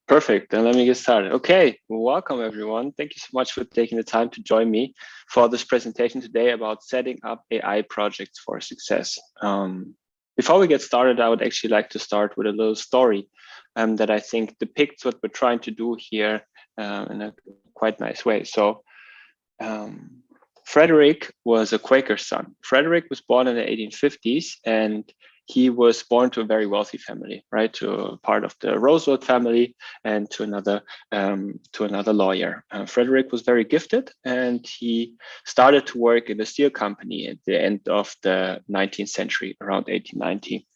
Perfect. Then let me get started. Okay, welcome everyone. Thank you so much for taking the time to join me for this presentation today about setting up AI projects for success. Before we get started, I would actually like to start with a little story that I think depicts what we're trying to do here in a quite nice way. So Frederick was a Quaker son. Frederick was born in the 1850s, and he was born to a very wealthy family, right? To a part of the Roosevelt family and to another lawyer. Frederick was very gifted, and he started to work in a steel company at the end of the 19th century, around 1890.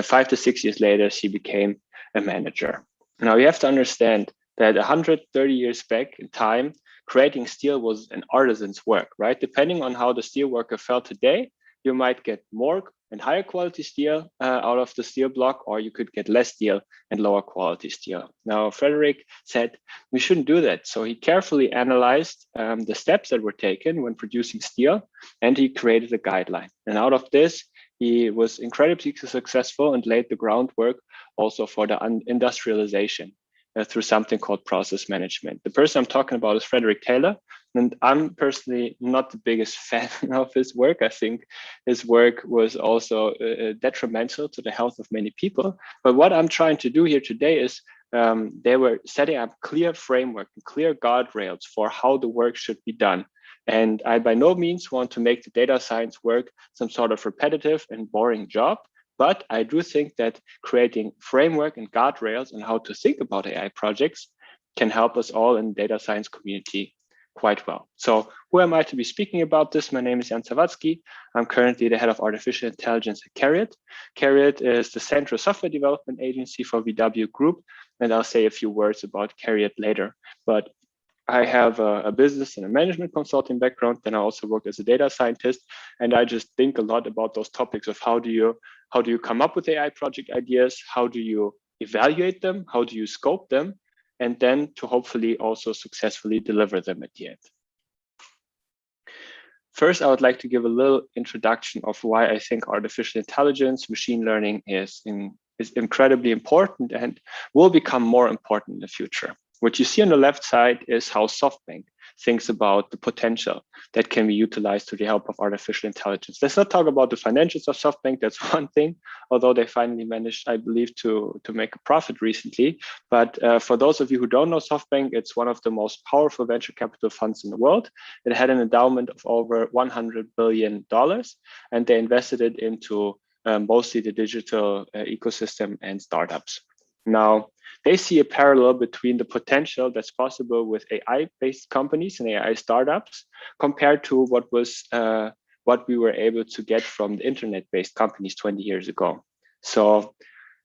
5 to 6 years later, he became a manager. Now you have to understand that 130 years back in time, creating steel was an artisan's work, right? Depending on how the steel worker felt today, you might get more and higher quality steel out of the steel block, or you could get less steel and lower quality steel. Now, Frederick said we shouldn't do that. So he carefully analyzed the steps that were taken when producing steel, and he created a guideline. And out of this, he was incredibly successful and laid the groundwork also for the industrialization through something called process management. The person I'm talking about is Frederick Taylor, and I'm personally not the biggest fan of his work. I think his work was also detrimental to the health of many people. But what I'm trying to do here today is they were setting up clear framework and clear guardrails for how the work should be done. And I by no means want to make the data science work some sort of repetitive and boring job. But I do think that creating framework and guardrails on how to think about AI projects can help us all in the data science community quite well. So who am I to be speaking about this? My name is Zawadzki. I'm currently the head of artificial intelligence at Cariad. Cariad is the central software development agency for VW Group, and I'll say a few words about Cariad later. But I have a business and a management consulting background. Then I also work as a data scientist, and I just think a lot about those topics of how do you come up with AI project ideas, how do you evaluate them, how do you scope them, and then to hopefully also successfully deliver them at the end. First, I would like to give a little introduction of why I think artificial intelligence, machine learning is incredibly important and will become more important in the future. What you see on the left side is how SoftBank thinks about the potential that can be utilized to the help of artificial intelligence. Let's not talk about the financials of SoftBank. That's one thing, although they finally managed, I believe, to make a profit recently. But for those of you who don't know SoftBank, it's one of the most powerful venture capital funds in the world. It had an endowment of over $100 billion, and they invested it into mostly the digital ecosystem and startups. Now, they see a parallel between the potential that's possible with AI-based companies and AI startups compared to what we were able to get from the internet-based companies 20 years ago. So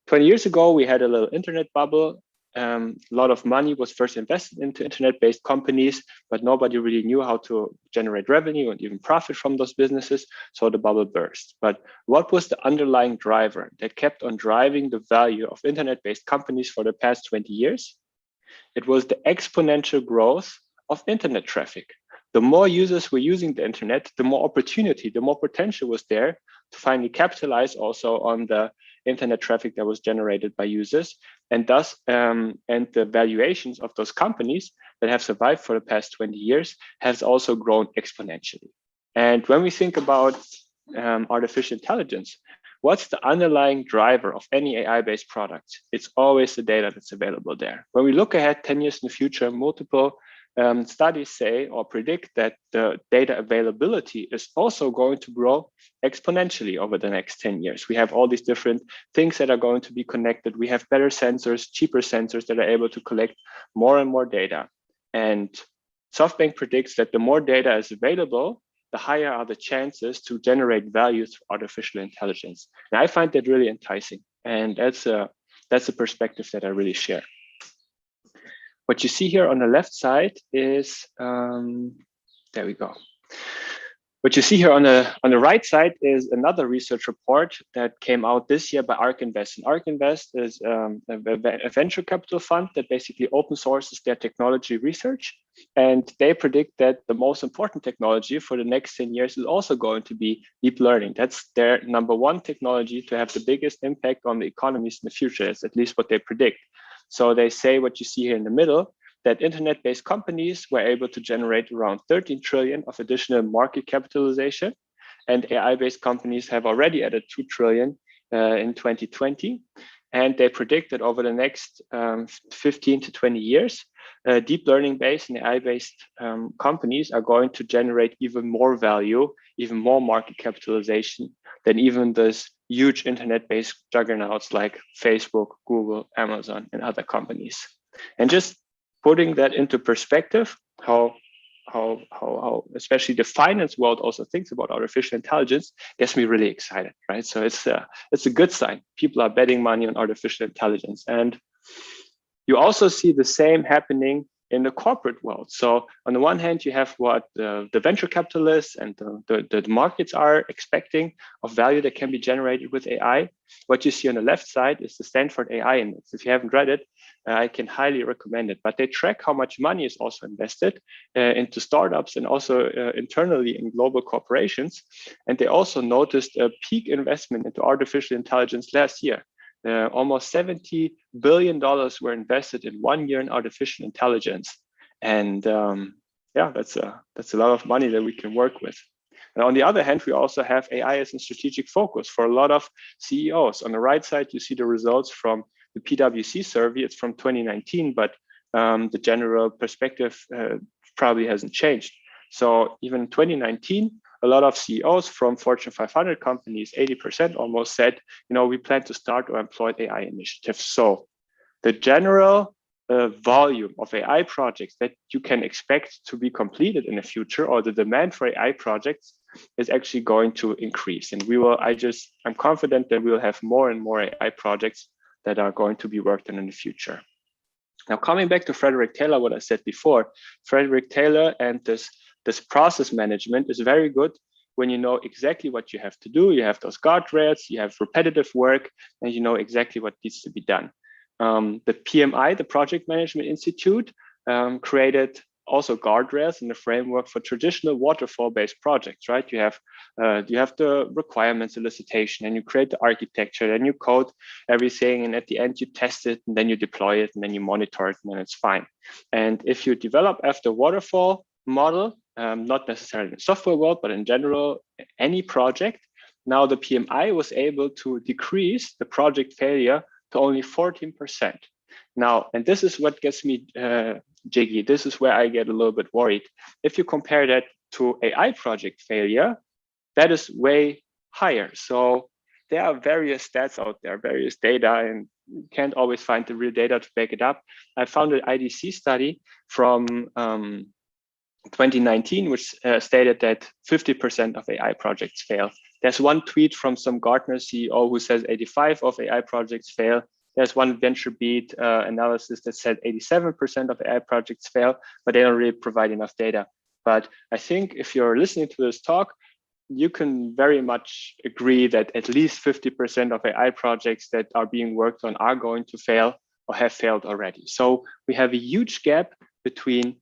20 years ago, we had a little internet bubble. A lot of money was first invested into internet-based companies, but nobody really knew how to generate revenue and even profit from those businesses. So the bubble burst. But what was the underlying driver that kept on driving the value of internet-based companies for the past 20 years? It was the exponential growth of internet traffic. The more users were using the internet, the more opportunity, the more potential was there to finally capitalize also on the internet traffic that was generated by users, and thus and the valuations of those companies that have survived for the past 20 years has also grown exponentially. And when we think about artificial intelligence, what's the underlying driver of any AI-based product? It's always the data that's available there. When we look ahead 10 years in the future, multiple studies say or predict that the data availability is also going to grow exponentially over the next 10 years. We have all these different things that are going to be connected. We have better sensors, cheaper sensors that are able to collect more and more data. And SoftBank predicts that the more data is available, the higher are the chances to generate value through artificial intelligence. And I find that really enticing. And that's a perspective that I really share. What you see here on the left side is, there we go. What you see here on the right side is another research report that came out this year by ARK Invest. And ARK Invest is a venture capital fund that basically open sources their technology research. And they predict that the most important technology for the next 10 years is also going to be deep learning. That's their number one technology to have the biggest impact on the economies in the future. That's at least what they predict. So they say what you see here in the middle, that internet-based companies were able to generate around 13 trillion of additional market capitalization, and AI-based companies have already added 2 trillion in 2020. And they predict that over the next 15 to 20 years, deep learning-based and AI-based companies are going to generate even more value, even more market capitalization than even those huge internet-based juggernauts like Facebook, Google, Amazon, and other companies. And just putting that into perspective, how especially the finance world also thinks about artificial intelligence gets me really excited, right? So it's a good sign. People are betting money on artificial intelligence. And you also see the same happening in the corporate world. So on the one hand, you have what the venture capitalists and the markets are expecting of value that can be generated with AI. What you see on the left side is the Stanford AI Index. If you haven't read it, I can highly recommend it. But they track how much money is also invested into startups and also internally in global corporations. And they also noticed a peak investment into artificial intelligence last year. Almost $70 billion were invested in 1 year in artificial intelligence. And yeah, that's a lot of money that we can work with. And on the other hand, we also have AI as a strategic focus for a lot of CEOs. On the right side, you see the results from the PwC survey. It's from 2019, but the general perspective probably hasn't changed. So even in 2019, a lot of CEOs from Fortune 500 companies, 80% almost said, we plan to start or employ AI initiatives. So the general volume of AI projects that you can expect to be completed in the future, or the demand for AI projects, is actually going to increase. And I'm confident that we'll have more and more AI projects that are going to be worked on in the future. Now, coming back to Frederick Taylor, what I said before, Frederick Taylor and this process management is very good when you know exactly what you have to do. You have those guardrails, you have repetitive work, and you know exactly what needs to be done. The PMI, the Project Management Institute, created also guardrails in the framework for traditional waterfall-based projects, right? You have the requirements solicitation, and you create the architecture, and you code everything, and at the end you test it, and then you deploy it, and then you monitor it, and then it's fine. And if you develop after waterfall model, not necessarily in the software world, but in general, any project, now the PMI was able to decrease the project failure to only 14%. Now, and this is what gets me jiggy. This is where I get a little bit worried. If you compare that to AI project failure, that is way higher. So there are various stats out there, various data, and you can't always find the real data to back it up. I found an IDC study from 2019, which stated that 50% of AI projects fail. There's one tweet from some Gartner CEO who says 85% of AI projects fail. There's one VentureBeat analysis that said 87% of AI projects fail, but they don't really provide enough data. But I think if you're listening to this talk, you can very much agree that at least 50% of AI projects that are being worked on are going to fail or have failed already. So we have a huge gap between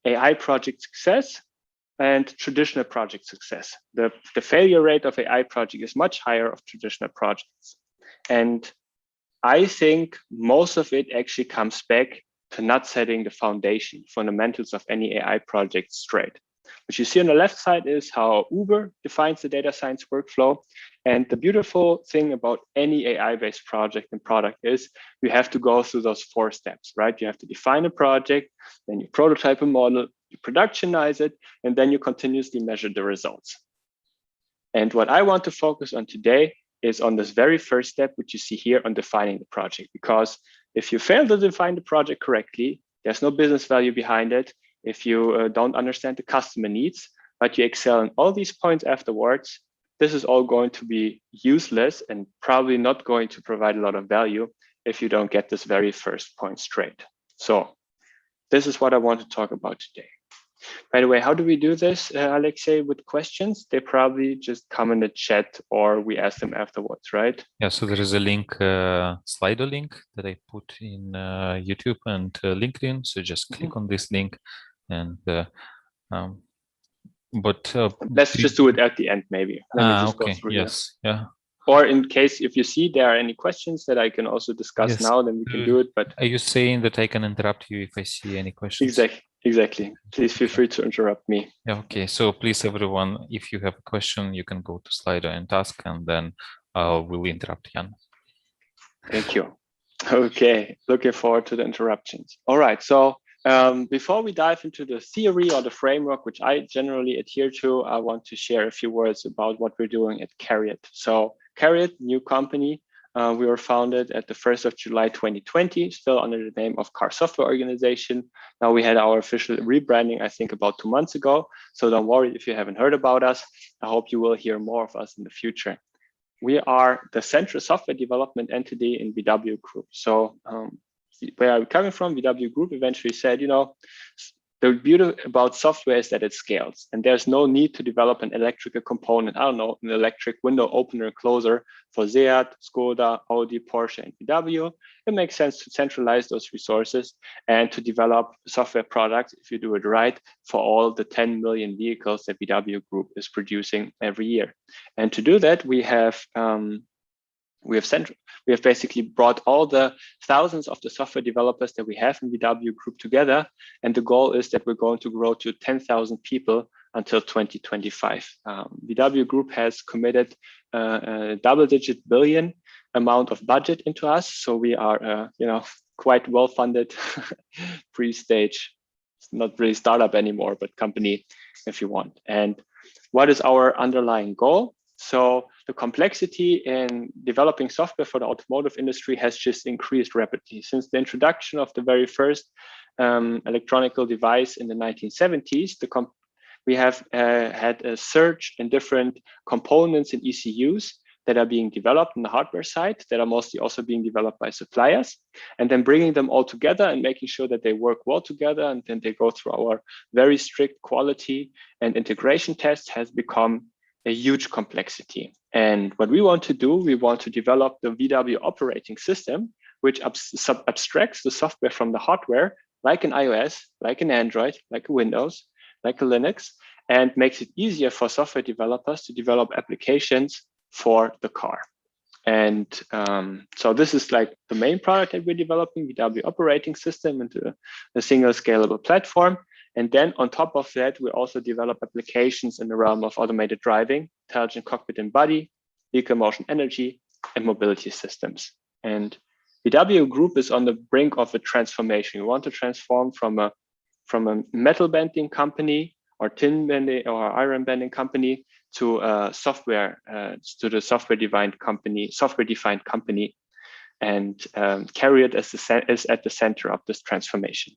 AI project success and traditional project success. The failure rate of AI project is much higher of traditional projects. And I think most of it actually comes back to not setting the foundation, fundamentals of any AI project straight. What you see on the left side is how Uber defines the data science workflow. And the beautiful thing about any AI-based project and product is you have to go through those 4 steps, right? You have to define a project, then you prototype a model, you productionize it, and then you continuously measure the results. And what I want to focus on today is on this very first step, which you see here on defining the project. Because if you fail to define the project correctly, there's no business value behind it. If you don't understand the customer needs, but you excel in all these points afterwards, this is all going to be useless and probably not going to provide a lot of value if you don't get this very first point straight. So this is what I want to talk about today. By the way, how do we do this, Alexei, with questions? They probably just come in the chat or we ask them afterwards, right? Yeah, so there is a link, Slido link that I put in YouTube and LinkedIn. So just click on this link and let's just do it at the end, maybe. Let me just okay. go through yes. here. Yeah. or in case if you see there are any questions that I can also discuss now, then we can do it. But are you saying that I can interrupt you if I see any questions? Exactly. Please feel free to interrupt me. Yeah, okay, so please, everyone, if you have a question, you can go to Slido and ask, and then we'll interrupt Jan. Thank you. Okay, looking forward to the interruptions. All right, so before we dive into the theory or the framework, which I generally adhere to, I want to share a few words about what we're doing at Cariad. So Cariad, new company, we were founded at the 1st of July 2020, still under the name of Car Software Organization. Now we had our official rebranding, I think about 2 months ago. So don't worry if you haven't heard about us. I hope you will hear more of us in the future. We are the central software development entity in VW Group. So where are we coming from? VW Group eventually said, you know, the beauty about software is that it scales, and there's no need to develop an electrical component. I don't know, an electric window opener and closer for Seat, Skoda, Audi, Porsche, and VW. It makes sense to centralize those resources and to develop software products, if you do it right, for all the 10 million vehicles that VW Group is producing every year. And to do that, we have basically brought all the thousands of the software developers that we have in VW Group together. And the goal is that we're going to grow to 10,000 people until 2025. VW Group has committed a double-digit billion amount of budget into us. So we are, quite well-funded pre-stage. It's not really startup anymore, but company, if you want. And what is our underlying goal? So the complexity in developing software for the automotive industry has just increased rapidly. Since the introduction of the very first electronic device in the 1970s, we have had a surge in different components and ECUs that are being developed on the hardware side, that are mostly also being developed by suppliers, and then bringing them all together and making sure that they work well together, and then they go through our very strict quality and integration tests has become a huge complexity. And what we want to do, we want to develop the VW operating system, which abstracts the software from the hardware, like an iOS, like an Android, like a Windows, like a Linux, and makes it easier for software developers to develop applications for the car. And so this is like the main product that we're developing, VW operating system into a single scalable platform. And then on top of that, we also develop applications in the realm of automated driving, intelligent cockpit and body, vehicle motion energy, and mobility systems. And VW Group is on the brink of a transformation. We want to transform from a metal bending company or tin bending or iron bending company to a software defined company. And Cariad is at the center of this transformation.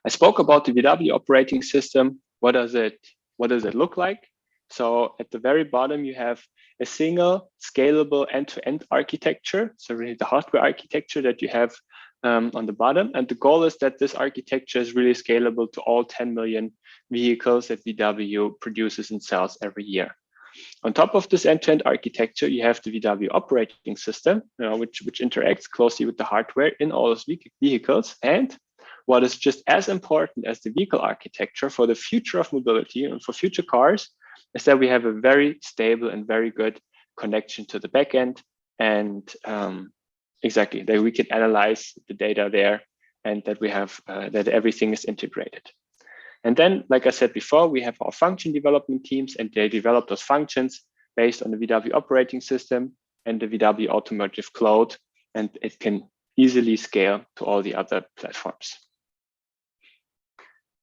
I spoke about the VW operating system. What does it look like? So at the very bottom, you have a single scalable end-to-end architecture. So really the hardware architecture that you have on the bottom. And the goal is that this architecture is really scalable to all 10 million vehicles that VW produces and sells every year. On top of this end-to-end architecture, you have the VW operating system, which interacts closely with the hardware in all those vehicles. And what is just as important as the vehicle architecture for the future of mobility and for future cars is that we have a very stable and very good connection to the backend, and exactly that we can analyze the data there, and that we have that everything is integrated. And then, like I said before, we have our function development teams, and they develop those functions based on the VW operating system and the VW automotive cloud, and it can easily scale to all the other platforms.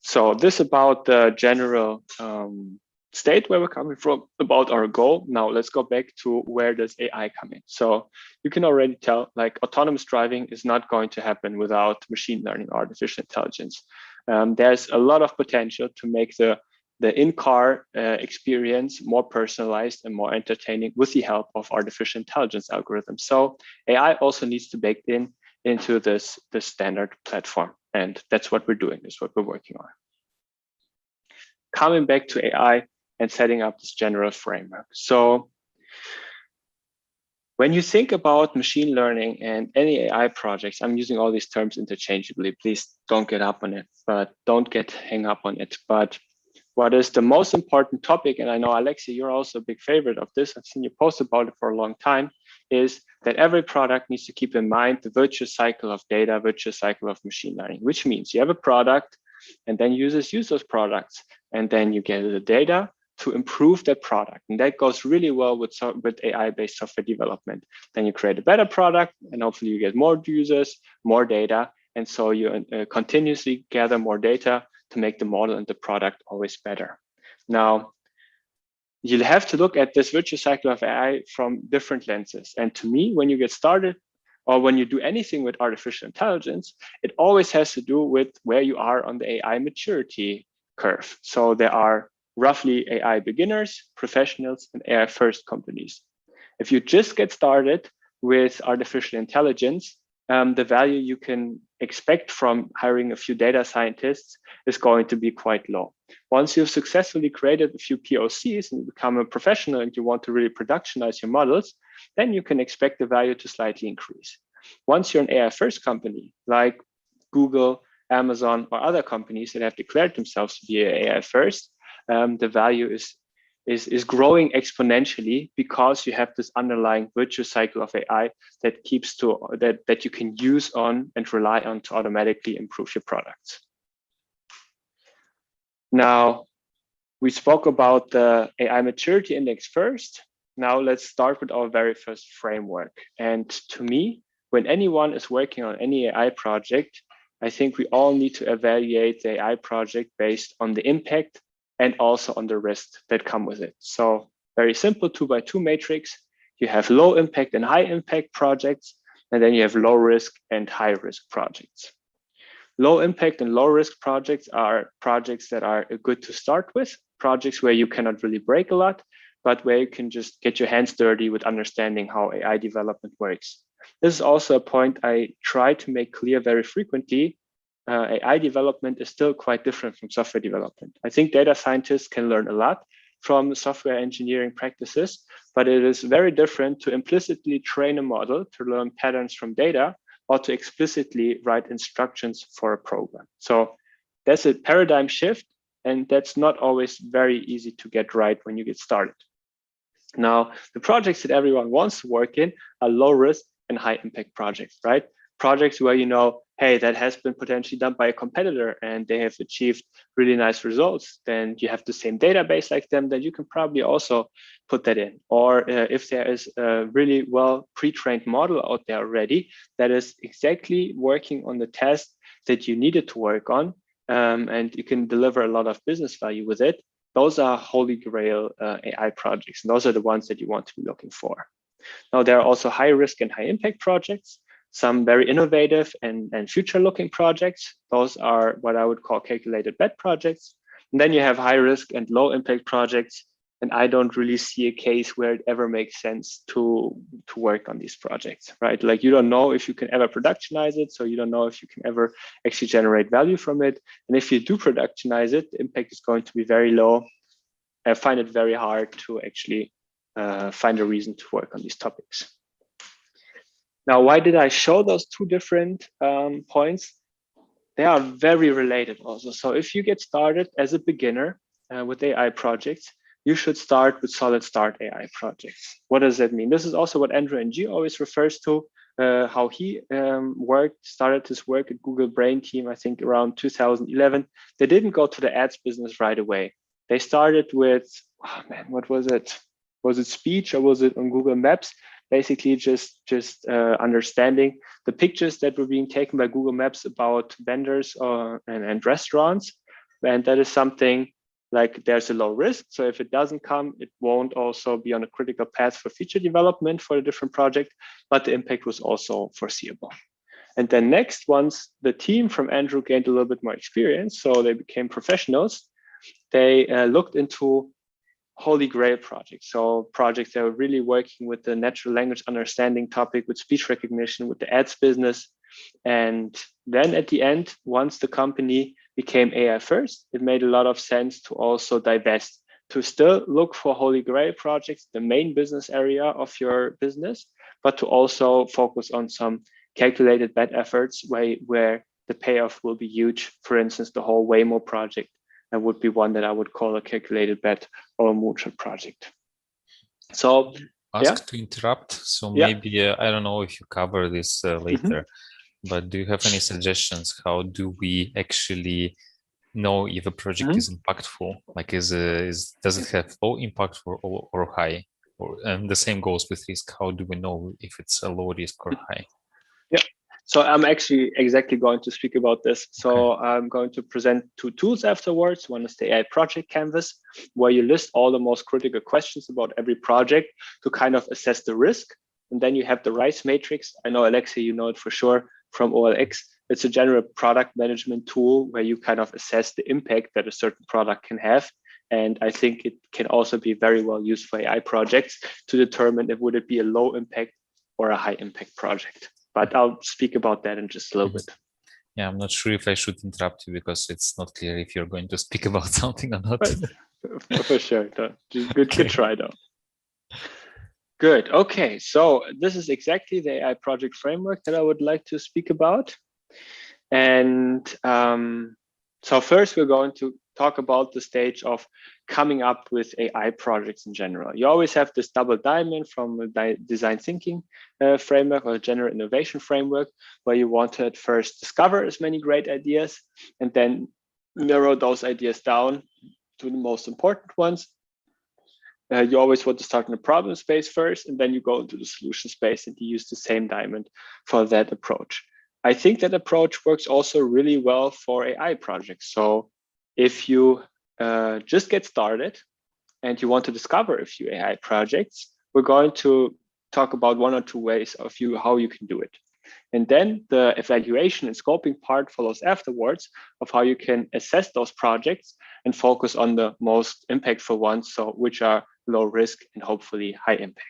So this about the general state where we're coming from, about our goal. Now let's go back to where does AI come in. So you can already tell, like, autonomous driving is not going to happen without machine learning, artificial intelligence. There's a lot of potential to make the in-car experience more personalized and more entertaining with the help of artificial intelligence algorithms. So AI also needs to bake into this standard platform. And that's what we're doing, that's what we're working on. Coming back to AI and setting up this general framework. So when you think about machine learning and any AI projects, I'm using all these terms interchangeably. Please don't get up on it, but don't get hung up on it. But what is the most important topic, and I know, Alexia, you're also a big favorite of this, I've seen you post about it for a long time, is that every product needs to keep in mind the virtuous cycle of data, virtuous cycle of machine learning, which means you have a product and then users use those products, and then you get the data to improve that product. And that goes really well with AI-based software development. Then you create a better product and hopefully you get more users, more data. And so you continuously gather more data to make the model and the product always better. Now, you'll have to look at this virtuous cycle of AI from different lenses. And to me, when you get started or when you do anything with artificial intelligence, it always has to do with where you are on the AI maturity curve. So there are roughly AI beginners, professionals, and AI first companies. If you just get started with artificial intelligence, the value you can expect from hiring a few data scientists is going to be quite low. Once you've successfully created a few POCs and you become a professional and you want to really productionize your models, then you can expect the value to slightly increase. Once you're an AI first company like Google, Amazon, or other companies that have declared themselves to be AI first, the value is growing exponentially because you have this underlying virtuous cycle of AI that keeps to that you can use on and rely on to automatically improve your products. Now, we spoke about the AI maturity index first. Now let's start with our very first framework. And to me, when anyone is working on any AI project, I think we all need to evaluate the AI project based on the impact and also on the risks that come with it. So very simple 2x2 matrix. You have low impact and high impact projects, and then you have low risk and high risk projects. Low impact and low risk projects are projects that are good to start with, projects where you cannot really break a lot, but where you can just get your hands dirty with understanding how AI development works. This is also a point I try to make clear very frequently. AI development is still quite different from software development. I think data scientists can learn a lot from software engineering practices, but it is very different to implicitly train a model to learn patterns from data or to explicitly write instructions for a program. So that's a paradigm shift, and that's not always very easy to get right when you get started. Now, the projects that everyone wants to work in are low risk and high impact projects, right? Projects where you know, hey, that has been potentially done by a competitor and they have achieved really nice results, then you have the same database like them, then you can probably also put that in. Or if there is a really well pre-trained model out there already that is exactly working on the task that you needed to work on, and you can deliver a lot of business value with it, those are holy grail AI projects. And those are the ones that you want to be looking for. Now, there are also high risk and high impact projects, some very innovative and future-looking projects. Those are what I would call calculated bet projects. And then you have high risk and low impact projects. And I don't really see a case where it ever makes sense to work on these projects, right? Like you don't know if you can ever productionize it. So you don't know if you can ever actually generate value from it. And if you do productionize it, the impact is going to be very low. I find it very hard to actually find a reason to work on these topics. Now, why did I show those two different points? They are very related also. So if you get started as a beginner with AI projects, you should start with solid start AI projects. What does that mean? This is also what Andrew Ng always refers to, how he started his work at Google Brain Team, I think around 2011. They didn't go to the ads business right away. They started with, oh man, what was it? Was it speech or was it on Google Maps? Basically just understanding the pictures that were being taken by Google Maps about vendors and restaurants. And that is something like there's a low risk. So if it doesn't come, it won't also be on a critical path for feature development for a different project, but the impact was also foreseeable. And then next, once the team from Andrew gained a little bit more experience, so they became professionals, they looked into holy grail projects. So projects that were really working with the natural language understanding topic, with speech recognition, with the ads business. And then at the end, once the company became AI first, it made a lot of sense to also divest, to still look for holy grail projects, the main business area of your business, but to also focus on some calculated bet efforts where the payoff will be huge. For instance, the whole Waymo project that would be one that I would call a calculated bet or a moonshot project. So ask to interrupt. So maybe I don't know if you cover this later, but do you have any suggestions? How do we actually know if a project is impactful? Like, does it have low impact or high? And the same goes with risk. How do we know if it's a low risk or high? Yeah. So I'm actually exactly going to speak about this. So I'm going to present two tools afterwards. One is the AI project canvas, where you list all the most critical questions about every project to kind of assess the risk. And then you have the RISE matrix. I know, Alexei, you know it for sure from OLX. It's a general product management tool where you kind of assess the impact that a certain product can have. And I think it can also be very well used for AI projects to determine if would it be a low impact or a high impact project. But I'll speak about that in just a little bit. Yeah, I'm not sure if I should interrupt you because it's not clear if you're going to speak about something or not. For sure. Good try though. Good. Okay. So this is exactly the AI project framework that I would like to speak about. And so first we're going to talk about the stage of coming up with AI projects in general. You always have this double diamond from a design thinking framework or a general innovation framework, where you want to at first discover as many great ideas and then narrow those ideas down to the most important ones. You always want to start in the problem space first, and then you go into the solution space and you use the same diamond for that approach. I think that approach works also really well for AI projects. So if you just get started and you want to discover a few AI projects, we're going to talk about one or two ways of how you can do it. And then the evaluation and scoping part follows afterwards of how you can assess those projects and focus on the most impactful ones, so which are low risk and hopefully high impact.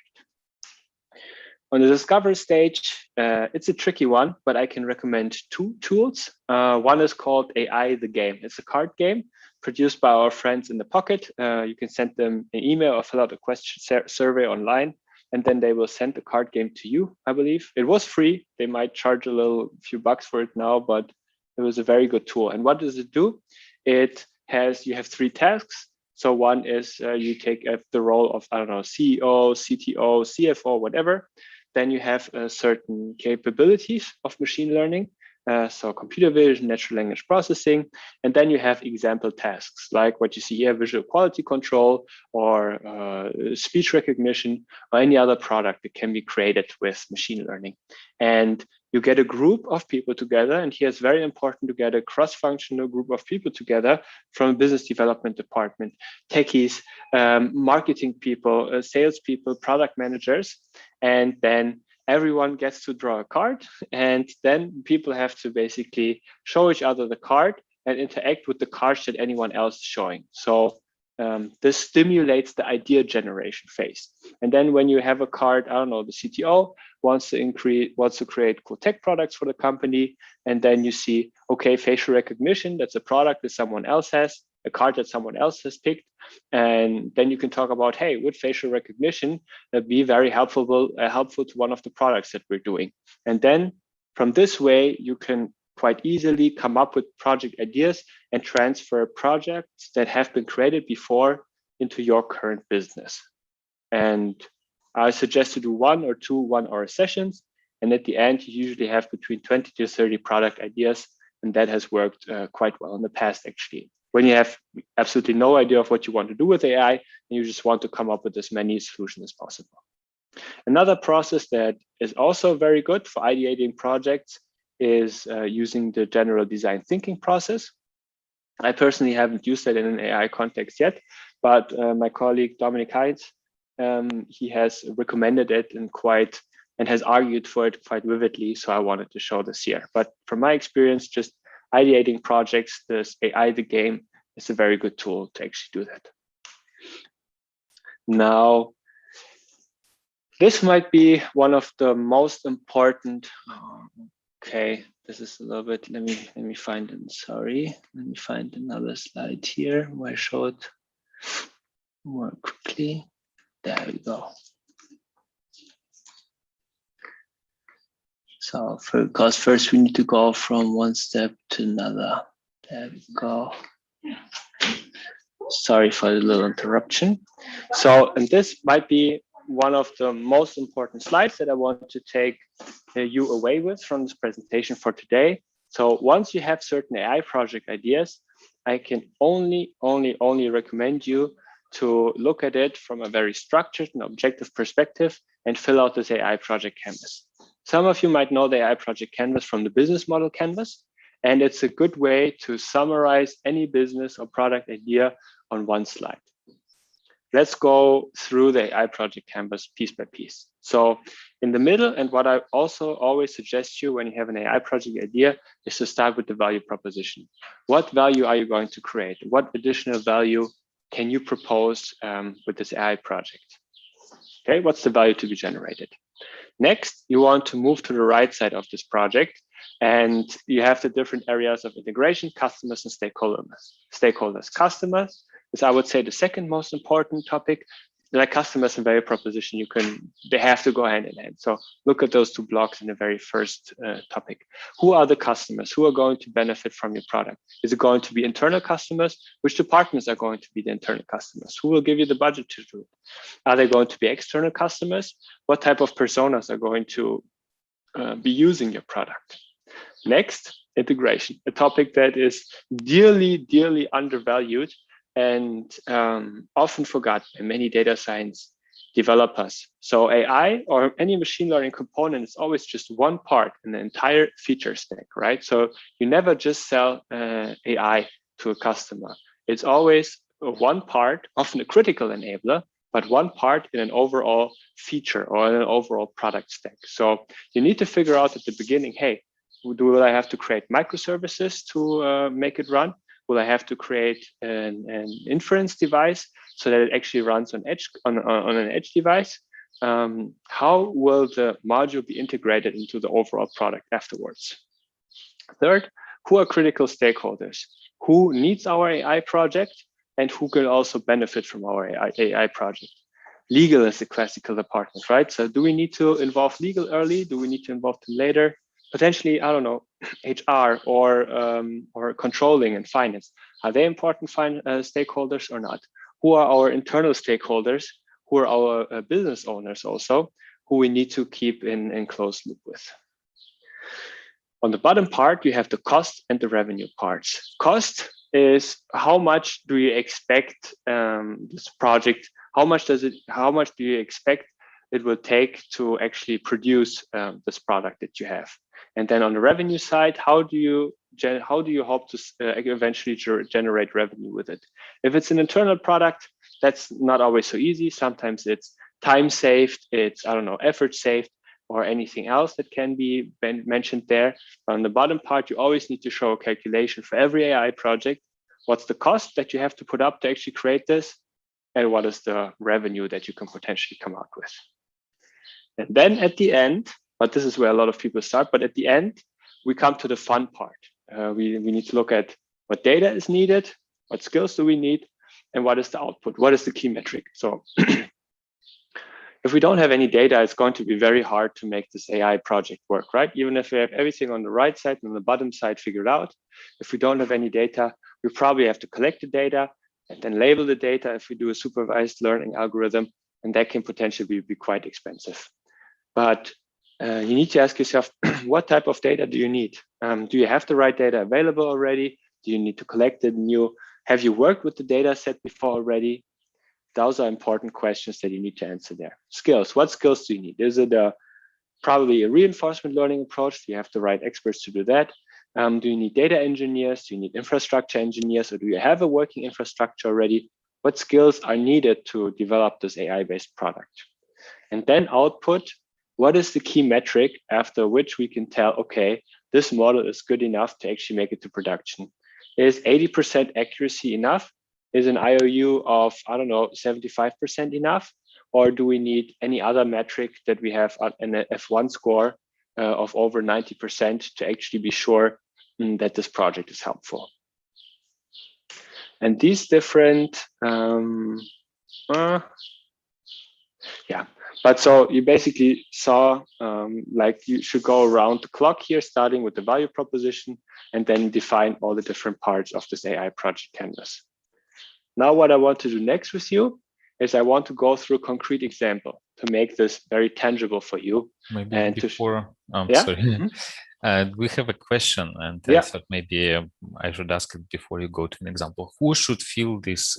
On the discovery stage, it's a tricky one, but I can recommend two tools. One is called AI the Game. It's a card game produced by our friends in the Pocket. You can send them an email or fill out a question survey online, and then they will send the card game to you, I believe. It was free. They might charge a few bucks for it now, but it was a very good tool. And what does it do? You have 3 tasks. So one is you take the role of, I don't know, CEO, CTO, CFO, whatever. Then you have certain capabilities of machine learning. So computer vision, natural language processing, and then you have example tasks like what you see here, visual quality control or speech recognition or any other product that can be created with machine learning. And you get a group of people together, and here it's very important to get a cross-functional group of people together from a business development department, techies, marketing people, sales people, product managers, and then everyone gets to draw a card, and then people have to basically show each other the card and interact with the cards that anyone else is showing. So this stimulates the idea generation phase. And then when you have a card, I don't know, the CTO wants to create cool tech products for the company, and then you see, okay, facial recognition, that's a product that someone else has, a card that someone else has picked, and then you can talk about, hey, would facial recognition be very helpful to one of the products that we're doing? And then from this way, you can quite easily come up with project ideas and transfer projects that have been created before into your current business. And I suggest to do 1 or 2 one-hour sessions. And at the end, you usually have between 20 to 30 product ideas. And that has worked quite well in the past, actually. When you have absolutely no idea of what you want to do with AI, and you just want to come up with as many solutions as possible. Another process that is also very good for ideating projects is using the general design thinking process. I personally haven't used that in an AI context yet, but my colleague Dominic Heinz, he has recommended it and has argued for it quite vividly. So I wanted to show this here. But from my experience, just ideating projects, this AI the Game is a very good tool to actually do that. Now, this might be one of the most important. Okay, this is a little bit. Let me find it. Sorry, let me find another slide here where I show it more quickly. There we go. So because first we need to go from one step to another. There we go. Sorry for the little interruption. So, and this might be one of the most important slides that I want to take you away with from this presentation for today. So once you have certain AI project ideas, I can only recommend you to look at it from a very structured and objective perspective and fill out this AI project canvas. Some of you might know the AI project canvas from the business model canvas, and it's a good way to summarize any business or product idea on one slide. Let's go through the AI project canvas piece by piece. So in the middle, and what I also always suggest you when you have an AI project idea is to start with the value proposition. What value are you going to create? What additional value can you propose with this AI project? Okay, what's the value to be generated? Next, you want to move to the right side of this project, and you have the different areas of integration, customers and stakeholders. Customers is, I would say, the second most important topic. Like customers and value proposition, they have to go hand in hand. So look at those two blocks in the very first topic. Who are the customers? Who are going to benefit from your product? Is it going to be internal customers? Which departments are going to be the internal customers? Who will give you the budget to do it? Are they going to be external customers? What type of personas are going to be using your product? Next, integration, a topic that is dearly undervalued and often forgot by many data science developers. So AI or any machine learning component is always just one part in the entire feature stack, right? So you never just sell AI to a customer. It's always one part, often a critical enabler, but one part in an overall feature or in an overall product stack. So you need to figure out at the beginning, hey, will I have to create microservices to make it run? Will I have to create an inference device so that it actually runs on an edge device? How will the module be integrated into the overall product afterwards? Third, who are critical stakeholders? Who needs our AI project and who can also benefit from our AI project? Legal is the classical department, right? So do we need to involve legal early? Do we need to involve them later? Potentially, I don't know, HR or controlling and finance. Are they important stakeholders or not? Who are our internal stakeholders? Who are our business owners also, who we need to keep in close loop with? On the bottom part, you have the cost and the revenue parts. Cost is how much do you expect this project? How much do you expect it will take to actually produce this product that you have? And then on the revenue side, how do you hope to eventually generate revenue with it? If it's an internal product, that's not always so easy. Sometimes it's time saved, it's, I don't know, effort saved, or anything else that can be mentioned there. But on the bottom part, you always need to show a calculation for every AI project. What's the cost that you have to put up to actually create this? And what is the revenue that you can potentially come out with? And then at the end, but this is where a lot of people start, but at the end, we come to the fun part. We need to look at what data is needed, what skills do we need, and what is the output? What is the key metric? So if we don't have any data, it's going to be very hard to make this AI project work, right? Even if we have everything on the right side and on the bottom side figured out, if we don't have any data, we probably have to collect the data and then label the data if we do a supervised learning algorithm, and that can potentially be quite expensive. But you need to ask yourself, what type of data do you need? Do you have the right data available already? Do you need to collect it new? Have you worked with the data set before already? Those are important questions that you need to answer there. Skills, what skills do you need? Is it probably a reinforcement learning approach? Do you have the right experts to do that? Do you need data engineers? Do you need infrastructure engineers? Or do you have a working infrastructure already? What skills are needed to develop this AI-based product? And then output, what is the key metric after which we can tell, okay, this model is good enough to actually make it to production? Is 80% accuracy enough? Is an IOU of, I don't know, 75% enough? Or do we need any other metric that we have an F1 score of over 90% to actually be sure that this project is helpful? And these different, but so you basically saw like you should go around the clock here, starting with the value proposition and then define all the different parts of this AI project canvas. Now what I want to do next with you is I want to go through a concrete example to make this very tangible for you. Maybe and before, yeah? sorry, we have a question, and I thought maybe I should ask it before you go to an example. Who should fill this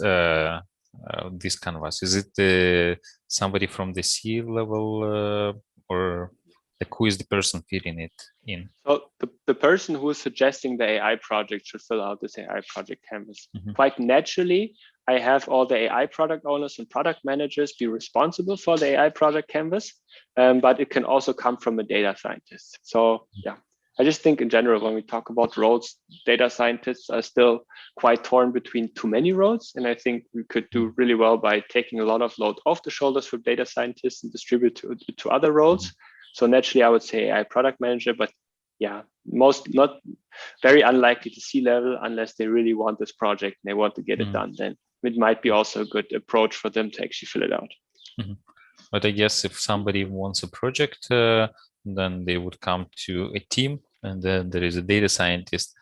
canvas? Is it somebody from the C-level, or like who is the person filling it in? So the person who is suggesting the AI project should fill out this AI project canvas. Quite naturally, I have all the AI product owners and product managers be responsible for the AI project canvas, but it can also come from a data scientist. So yeah, I just think in general, when we talk about roles, data scientists are still quite torn between too many roles. And I think we could do really well by taking a lot of load off the shoulders for data scientists and distribute to other roles. So naturally, I would say AI product manager, but yeah, not very unlikely to C-level unless they really want this project and they want to get it done. Then it might be also a good approach for them to actually fill it out. But I guess if somebody wants a project, then they would come to a team, and then there is a data scientist,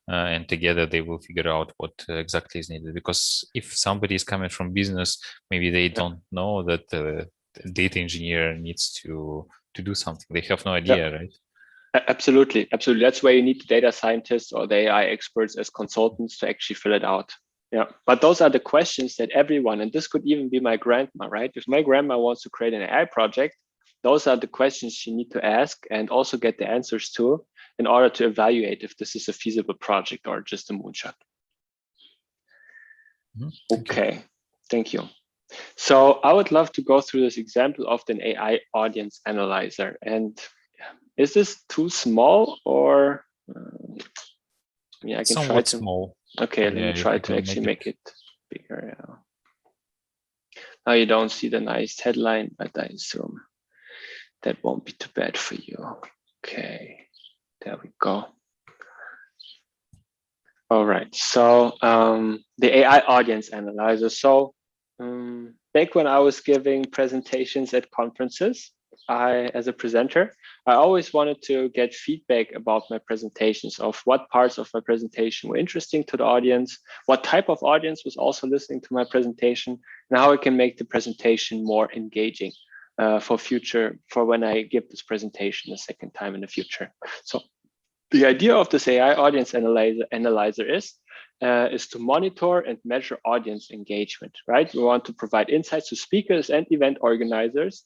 and together they will figure out what exactly is needed. Because if somebody is coming from business, maybe they don't know that the data engineer needs to do something. They have no idea, right? Absolutely. That's where you need the data scientists or the AI experts as consultants to actually fill it out. Yeah, but those are the questions that everyone, and this could even be my grandma, right? If my grandma wants to create an AI project, those are the questions you need to ask and also get the answers to in order to evaluate if this is a feasible project or just a moonshot. Okay, thank you. So I would love to go through this example of an AI audience analyzer. And is this too small, or yeah, I can try to. Small. Okay, let me try to actually make it bigger. Yeah. Now you don't see the nice headline, but I assume that won't be too bad for you. Okay, there we go. All right, so the AI audience analyzer. So back when I was giving presentations at conferences, as a presenter, I always wanted to get feedback about my presentations, of what parts of my presentation were interesting to the audience, what type of audience was also listening to my presentation, and how I can make the presentation more engaging for when I give this presentation a second time in the future. So the idea of this AI audience analyzer is to monitor and measure audience engagement, right? We want to provide insights to speakers and event organizers,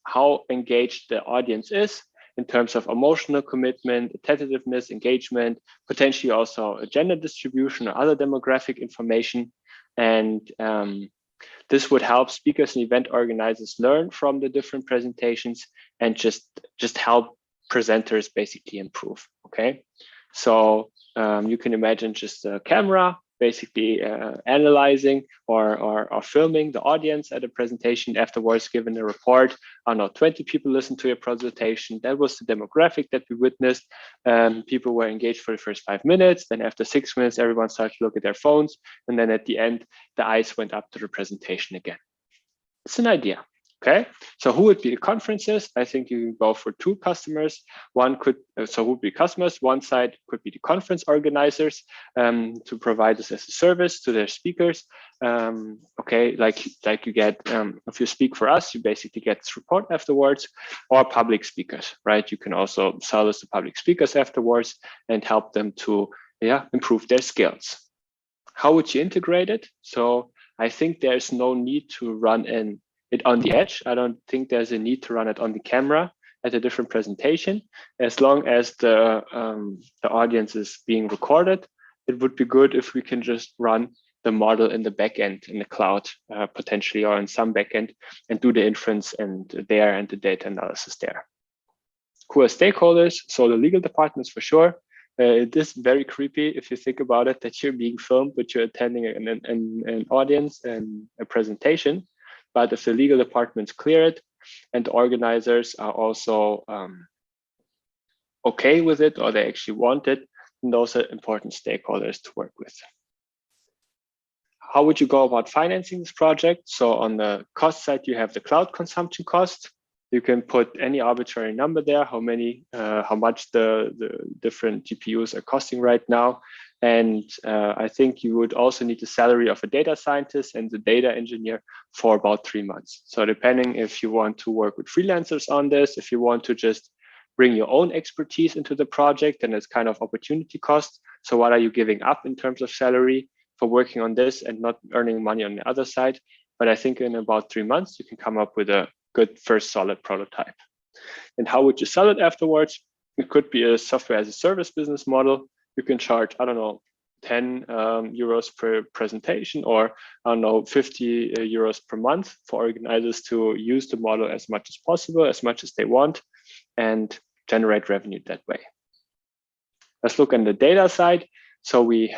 how engaged the audience is in terms of emotional commitment, attentiveness, engagement, potentially also a gender distribution or other demographic information. And this would help speakers and event organizers learn from the different presentations and just help presenters basically improve. Okay, so you can imagine just a camera basically analyzing or filming the audience at a presentation, afterwards giving a report. I don't know, 20 people listened to your presentation. That was the demographic that we witnessed. People were engaged for the first 5 minutes. Then after 6 minutes, everyone started to look at their phones. And then at the end, the eyes went up to the presentation again. It's an idea. Okay, so who would be the conferences? I think you can go for 2 customers. One could, so who would be customers? One side could be the conference organizers to provide this as a service to their speakers. Okay, like you get, if you speak for us, you basically get this report afterwards, or public speakers, right? You can also sell this to public speakers afterwards and help them to, improve their skills. How would you integrate it? So I think there's no need to run it on the edge. I don't think there's a need to run it on the camera at a different presentation. As long as the audience is being recorded, it would be good if we can just run the model in the backend in the cloud, potentially, or in some backend, and do the inference and the data analysis there. Who are stakeholders? So the legal departments for sure. It is very creepy if you think about it, that you're being filmed, but you're attending an audience and a presentation. But if the legal departments clear it and the organizers are also okay with it, or they actually want it, then those are important stakeholders to work with. How would you go about financing this project? So on the cost side, you have the cloud consumption cost. You can put any arbitrary number there, how much the different GPUs are costing right now. And I think you would also need the salary of a data scientist and the data engineer for about 3 months. So depending if you want to work with freelancers on this, if you want to just bring your own expertise into the project, then it's kind of opportunity cost. So what are you giving up in terms of salary for working on this and not earning money on the other side? But I think in about 3 months, you can come up with a good first solid prototype. And how would you sell it afterwards? It could be a software as a service business model. You can charge, I don't know, 10 euros per presentation, or I don't know, 50 euros per month for organizers to use the model as much as possible, as much as they want, and generate revenue that way. Let's look on the data side. So we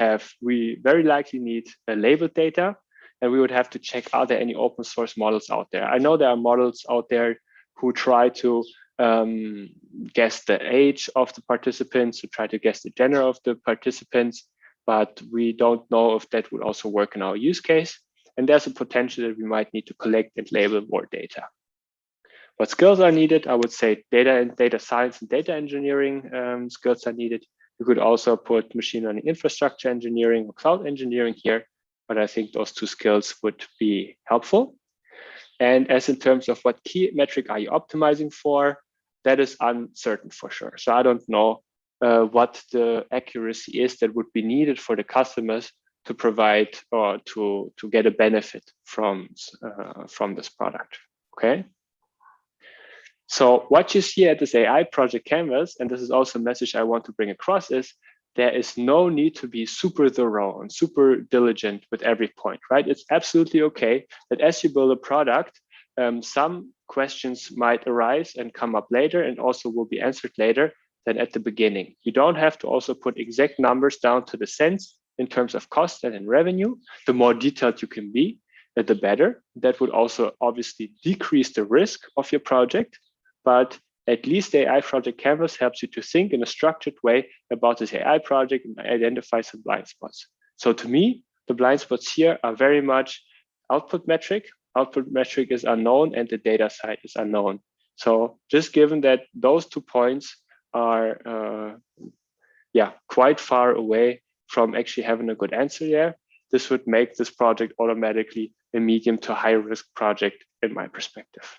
very likely need labeled data, and we would have to check, are there any open source models out there? I know there are models out there who try to guess the age of the participants, who try to guess the gender of the participants, but we don't know if that would also work in our use case. And there's a potential that we might need to collect and label more data. What skills are needed? I would say data science and data engineering skills are needed. You could also put machine learning infrastructure engineering or cloud engineering here, but I think those 2 skills would be helpful. And as in terms of what key metric are you optimizing for, that is uncertain for sure. So I don't know what the accuracy is that would be needed for the customers to provide or to get a benefit from this product. Okay. So what you see at this AI project canvas, and this is also a message I want to bring across, is there is no need to be super thorough and super diligent with every point, right? It's absolutely okay that as you build a product, some questions might arise and come up later and also will be answered later than at the beginning. You don't have to also put exact numbers down to the cents in terms of cost and in revenue. The more detailed you can be, the better. That would also obviously decrease the risk of your project, but at least the AI project canvas helps you to think in a structured way about this AI project and identify some blind spots. So to me, the blind spots here are very much output metric. Output metric is unknown and the data side is unknown. So just given that those 2 points are quite far away from actually having a good answer there, this would make this project automatically a medium to high risk project in my perspective.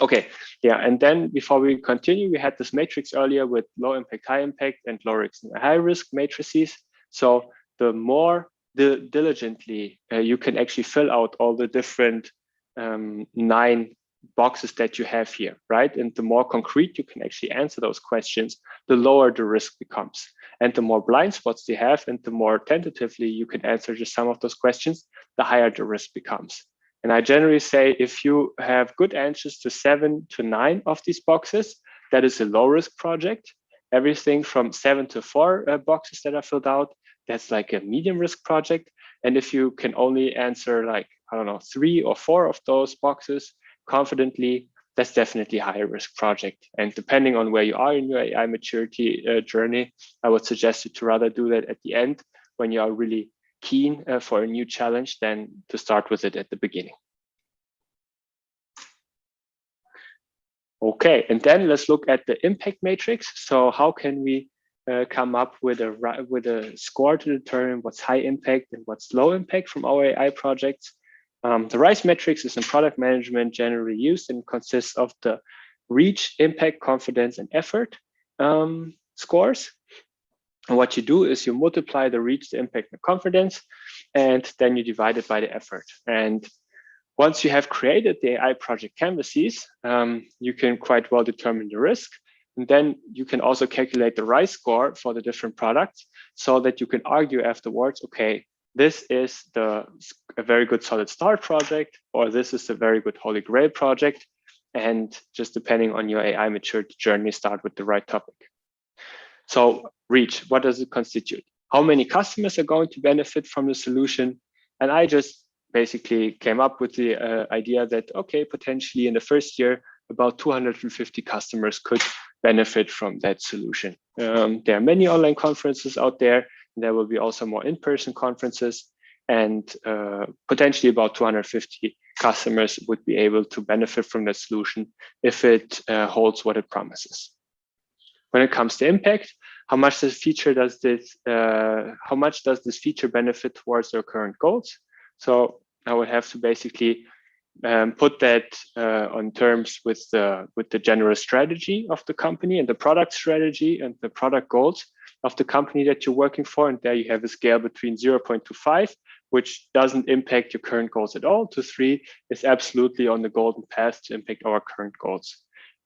Okay, yeah, and then before we continue, we had this matrix earlier with low impact, high impact, and low risk and high risk matrices. So the more diligently you can actually fill out all the different 9 boxes that you have here, right? And the more concrete you can actually answer those questions, the lower the risk becomes. And the more blind spots you have and the more tentatively you can answer just some of those questions, the higher the risk becomes. And I generally say if you have good answers to 7 to 9 of these boxes, that is a low risk project. Everything from 7 to 4 boxes that are filled out, that's like a medium risk project. And if you can only answer like, I don't know, 3 or 4 of those boxes confidently, that's definitely a higher risk project. And depending on where you are in your AI maturity journey, I would suggest you to rather do that at the end when you are really keen for a new challenge than to start with it at the beginning. Okay, and then let's look at the impact matrix. So how can we come up with a score to determine what's high impact and what's low impact from our AI projects? The RISE matrix is in product management generally used and consists of the reach, impact, confidence, and effort scores. And what you do is you multiply the reach, the impact, and confidence, and then you divide it by the effort. And once you have created the AI project canvases, you can quite well determine the risk. And then you can also calculate the RISE score for the different products so that you can argue afterwards, okay, this is a very good solid start project, or this is a very good holy grail project. And just depending on your AI maturity journey, start with the right topic. So reach, what does it constitute? How many customers are going to benefit from the solution? And I just basically came up with the idea that, okay, potentially in the first year, about 250 customers could benefit from that solution. There are many online conferences out there. And there will be also more in-person conferences, and potentially about 250 customers would be able to benefit from that solution if it holds what it promises. When it comes to impact, how much this feature does this, how much does this feature benefit towards their current goals? So I would have to basically put that on terms with the general strategy of the company and the product strategy and the product goals of the company that you're working for. And there you have a scale between 0.25, which doesn't impact your current goals at all, to 3 is absolutely on the golden path to impact our current goals.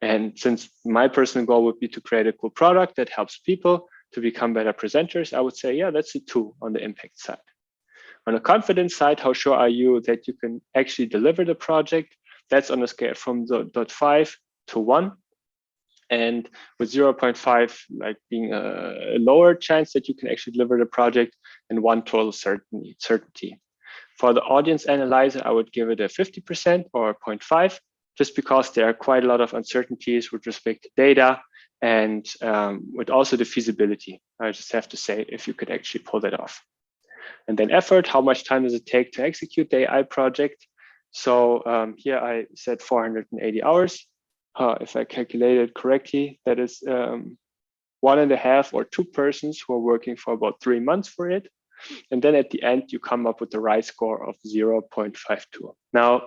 And since my personal goal would be to create a cool product that helps people to become better presenters, I would say, yeah, that's a 2 on the impact side. On the confidence side, how sure are you that you can actually deliver the project? That's on a scale from 0.5 to 1. And with 0.5 like being a lower chance that you can actually deliver the project, and 1 total certainty. For the audience analyzer, I would give it a 50% or 0.5, just because there are quite a lot of uncertainties with respect to data and with also the feasibility. I just have to say if you could actually pull that off. And then effort, how much time does it take to execute the AI project? So here I said 480 hours. If I calculated correctly, that is 1.5 or 2 persons who are working for about 3 months for it. And then at the end, you come up with the right score of 0.52. Now,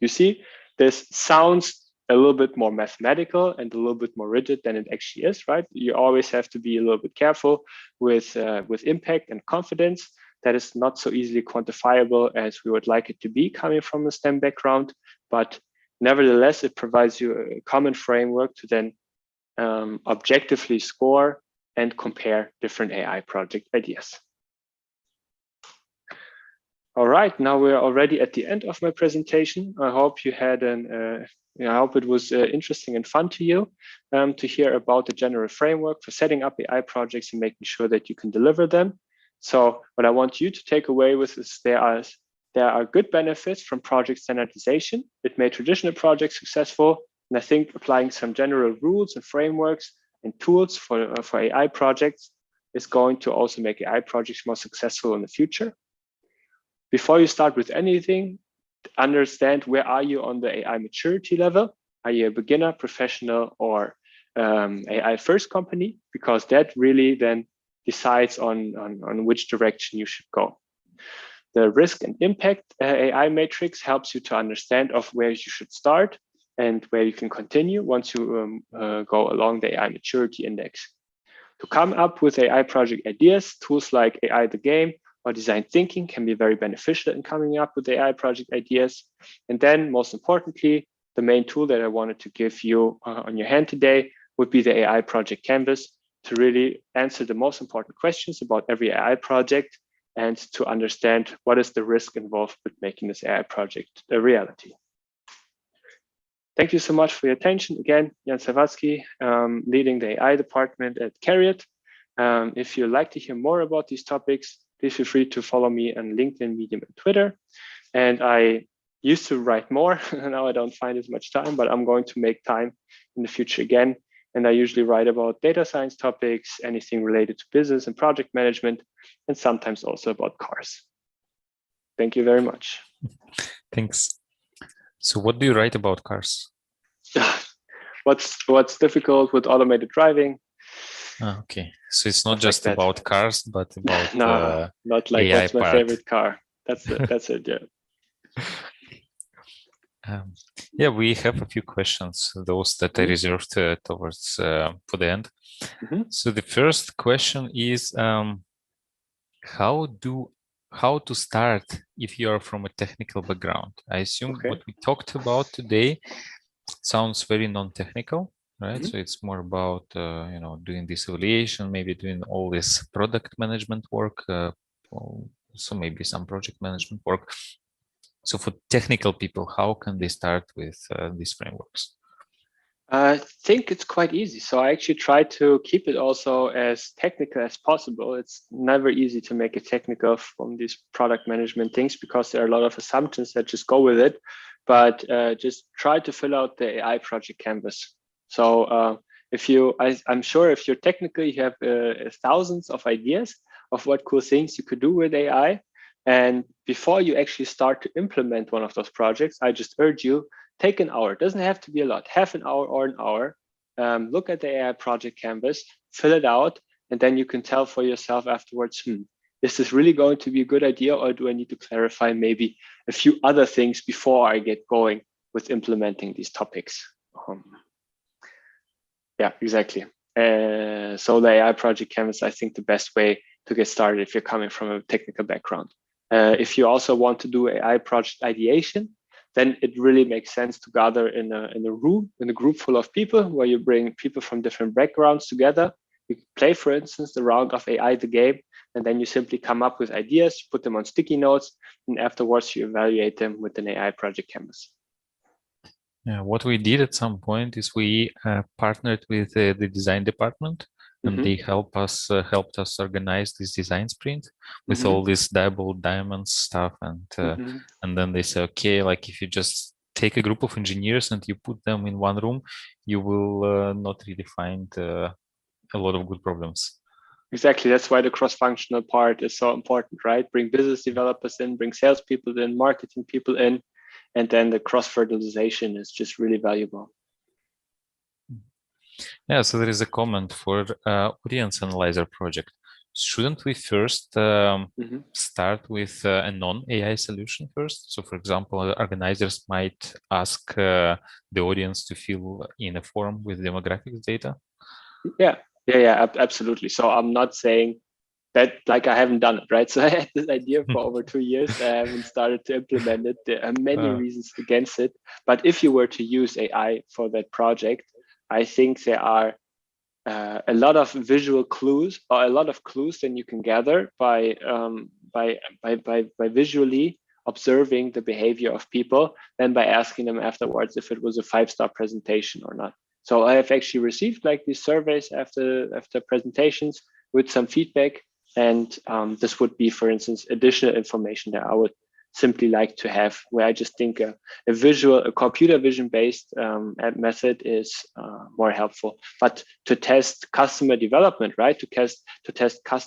you see, this sounds a little bit more mathematical and a little bit more rigid than it actually is, right? You always have to be a little bit careful with impact and confidence. That is not so easily quantifiable as we would like it to be coming from a STEM background, but nevertheless, it provides you a common framework to then objectively score and compare different AI project ideas. All right, now we're already at the end of my presentation. I hope you had I hope it was interesting and fun to you to hear about the general framework for setting up AI projects and making sure that you can deliver them. So what I want you to take away with is there are good benefits from project standardization. It made traditional projects successful. And I think applying some general rules and frameworks and tools for AI projects is going to also make AI projects more successful in the future. Before you start with anything, understand where are you on the AI maturity level? Are you a beginner, professional, or AI first company? Because that really then decides on which direction you should go. The risk and impact AI matrix helps you to understand of where you should start and where you can continue once you go along the AI maturity index. To come up with AI project ideas, tools like AI the Game or design thinking can be very beneficial in coming up with AI project ideas. And then most importantly, the main tool that I wanted to give you on your hand today would be the AI project canvas to really answer the most important questions about every AI project and to understand what is the risk involved with making this AI project a reality. Thank you so much for your attention. Again, Jan Zawadzki, leading the AI department at Cariad. If you'd like to hear more about these topics, please feel free to follow me on LinkedIn, Medium, and Twitter. And I used to write more, now I don't find as much time, but I'm going to make time in the future again. And I usually write about data science topics, anything related to business and project management, and sometimes also about cars. Thank you very much. Thanks. So what do you write about cars? What's difficult with automated driving? Oh, okay, so it's not just like about cars, but about no, not like AI what's my favorite car. That's it. Yeah. Yeah, we have a few questions, those that I reserved towards for the end. So the first question is how to start if you are from a technical background. I assume what we talked about today sounds very non-technical, right? So it's more about doing this evaluation, maybe doing all this product management work, so maybe some project management work. So for technical people, how can they start with these frameworks? I think it's quite easy. So I actually try to keep it also as technical as possible. It's never easy to make it technical from these product management things because there are a lot of assumptions that just go with it. But just try to fill out the AI project canvas. So I'm sure if you're technical, you have thousands of ideas of what cool things you could do with AI. And before you actually start to implement one of those projects, I just urge you, take an hour. It doesn't have to be a lot, half an hour or an hour. Look at the AI project canvas, fill it out, and then you can tell for yourself afterwards, is this really going to be a good idea, or do I need to clarify maybe a few other things before I get going with implementing these topics? Yeah, exactly. So the AI project canvas, I think the best way to get started if you're coming from a technical background. If you also want to do AI project ideation, then it really makes sense to gather in a room, in a group full of people, where you bring people from different backgrounds together. You play, for instance, the round of AI the game, and then you simply come up with ideas, put them on sticky notes, and afterwards you evaluate them with an AI project canvas. Yeah, what we did at some point is we partnered with the design department, and they helped us organize this design sprint with all this double diamond stuff, and then they say, okay, like if you just take a group of engineers and you put them in one room, you will not really find a lot of good problems. Exactly. That's why the cross-functional part is so important, right? Bring business developers in, bring salespeople in, marketing people in, and then the cross-fertilization is just really valuable. Yeah, so there is a comment for audience analyzer project. Shouldn't we first start with a non-AI solution first? So, for example, organizers might ask the audience to fill in a form with demographics data. Yeah, absolutely. So I'm not saying that like I haven't done it, right? So I had this idea for over 2 years. I haven't started to implement it. There are many reasons against it. But if you were to use AI for that project, I think there are a lot of visual clues, or a lot of clues that you can gather by visually observing the behavior of people, than by asking them afterwards if it was a 5-star presentation or not. So I have actually received like these surveys after presentations with some feedback, and this would be, for instance, additional information that I would simply like to have, where I just think a computer vision based method is more helpful. But to test customer development, right? To test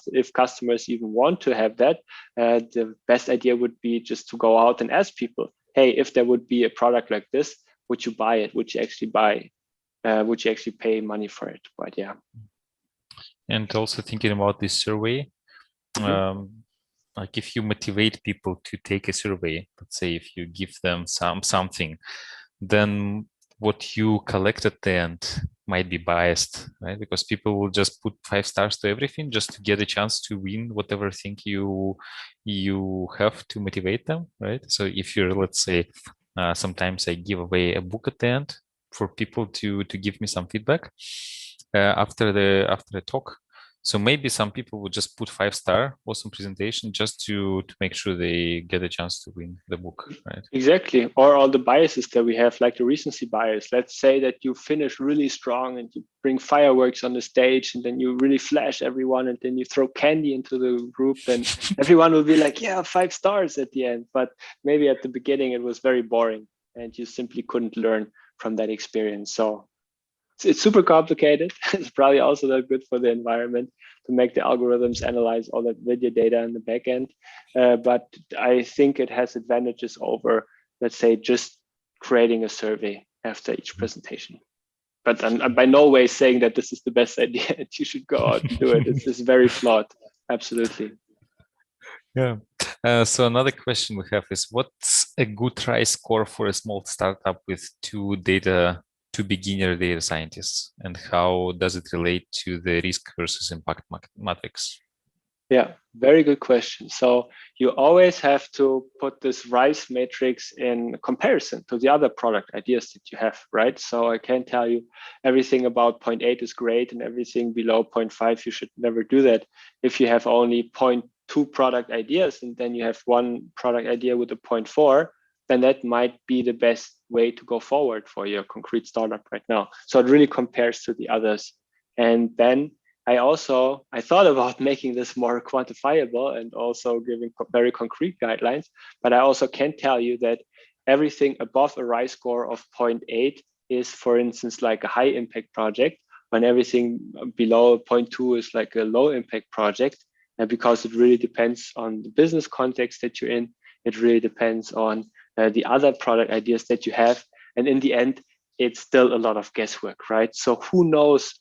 if customers even want to have that, the best idea would be just to go out and ask people, hey, if there would be a product like this, would you buy it? Would you actually buy? Would you actually pay money for it? But yeah. And also thinking about this survey, like if you motivate people to take a survey, let's say if you give them something, then what you collect at the end might be biased, right? Because people will just put 5 stars to everything just to get a chance to win whatever thing you have to motivate them, right? So if you're, let's say, sometimes I give away a book at the end for people to give me some feedback after the talk. So maybe some people would just put 5-star awesome presentation just to make sure they get a chance to win the book, right? Exactly. Or all the biases that we have, like the recency bias. Let's say that you finish really strong and you bring fireworks on the stage, and then you really flash everyone, and then you throw candy into the group, then everyone will be like, yeah, 5 stars at the end. But maybe at the beginning it was very boring and you simply couldn't learn from that experience. So it's super complicated. It's probably also not good for the environment to make the algorithms analyze all that video data in the back end. But I think it has advantages over, let's say, just creating a survey after each presentation. But I'm by no way saying that this is the best idea and you should go out and do it. It's very flawed. Absolutely. Yeah. So another question we have is, what's a good try score for a small startup with two beginner data scientists, and how does it relate to the risk versus impact matrix? Yeah, very good question. So you always have to put this RISE matrix in comparison to the other product ideas that you have, right? So I can tell you everything about 0.8 is great and everything below 0.5, you should never do that. If you have only 0.2 product ideas and then you have one product idea with a 0.4, then that might be the best way to go forward for your concrete startup right now. So it really compares to the others. And then I thought about making this more quantifiable and also giving very concrete guidelines, but I also can tell you that everything above a RISE score of 0.8 is, for instance, like a high impact project, when everything below 0.2 is like a low impact project. And because it really depends on the business context that you're in, it really depends on the other product ideas that you have. And in the end, it's still a lot of guesswork, right? So who knows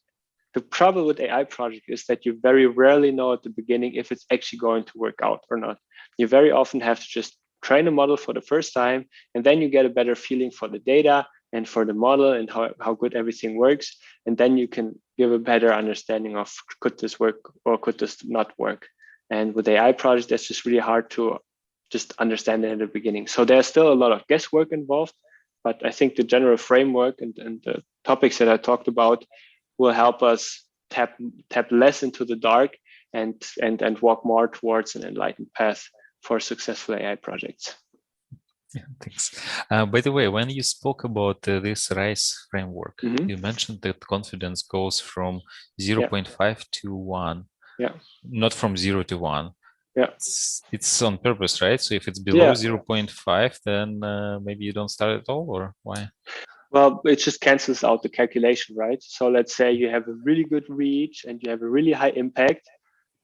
the trouble with AI project is that you very rarely know at the beginning if it's actually going to work out or not. You very often have to just train a model for the first time, and then you get a better feeling for the data and for the model and how good everything works. And then you can give a better understanding of could this work or could this not work. And with AI projects, that's just really hard to just understand it in the beginning. So there's still a lot of guesswork involved, but I think the general framework and the topics that I talked about will help us tap less into the dark and walk more towards an enlightened path for successful AI projects. Yeah, thanks. By the way, when you spoke about this RISE framework, you mentioned that confidence goes from 0.5 to 1. Yeah. Not from 0 to 1. Yeah. It's on purpose, right? So if it's below 0.5, then maybe you don't start at all, or why? Well, it just cancels out the calculation, right? So let's say you have a really good reach and you have a really high impact.